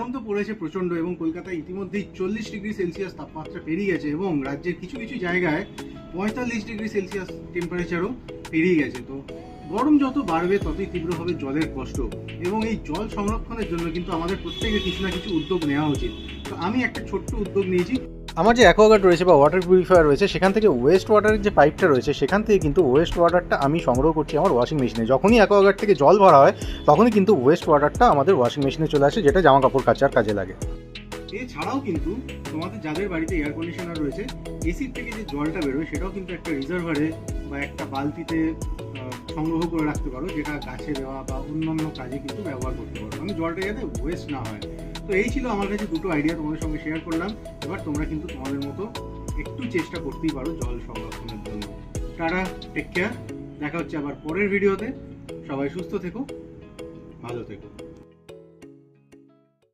গরম তো পড়েছে প্রচণ্ড এবং কলকাতায় ইতিমধ্যেই 40 ডিগ্রি সেলসিয়াস তাপমাত্রা পেরিয়ে গেছে এবং রাজ্যের কিছু কিছু জায়গায় 45 ডিগ্রি সেলসিয়াস টেম্পারেচারও পেরিয়ে গেছে। তো গরম যত বাড়বে ততই তীব্র হবে জলের কষ্ট এবং এই জল সংরক্ষণের জন্য কিন্তু আমাদের প্রত্যেকের কিছু না কিছু উদ্যোগ নেওয়া উচিত। তো আমি একটা ছোট্ট উদ্যোগ নিয়েছি। আমার যে অ্যাকোয়াগার্ড রয়েছে বা ওয়াটার পিউরিফায়ার রয়েছে সেখান থেকে ওয়েস্ট ওয়াটারের যে পাইপটা রয়েছে সেখান থেকে কিন্তু ওয়েস্ট ওয়াটারটা আমি সংগ্রহ করছি আমার ওয়াশিং মেশিনে। যখনই অ্যাকোয়াগার্ড থেকে জল ভরা হয় তখনই কিন্তু ওয়েস্ট ওয়াটারটা আমাদের ওয়াশিং মেশিনে চলে আসে, যেটা জামা কাপড় কাচার কাজে লাগে। এছাড়াও কিন্তু তোমাদের যাদের বাড়িতে এয়ার কন্ডিশনার রয়েছে, এসির থেকে যে জলটা বেরোয় সেটাও কিন্তু একটা রিজার্ভারে বা একটা বালতিতে সংগ্রহ করে রাখতে পারো, যেটা গাছে দেওয়া বা অন্যান্য কাজে কিন্তু ব্যবহার করতে পারো, মানে জলটা যাতে ওয়েস্ট না হয়। তো এই ছিল আমার কাছে দুটো আইডিয়া তোমাদের সঙ্গে শেয়ার করলাম। এবার তোমরা কিন্তু তোমাদের মতো একটু চেষ্টা করতেই পারো জল সংরক্ষণের জন্য। টাটা, টেক কেয়ার, দেখা হচ্ছে আবার পরের ভিডিওতে। সবাই সুস্থ থেকো, ভালো থেকো।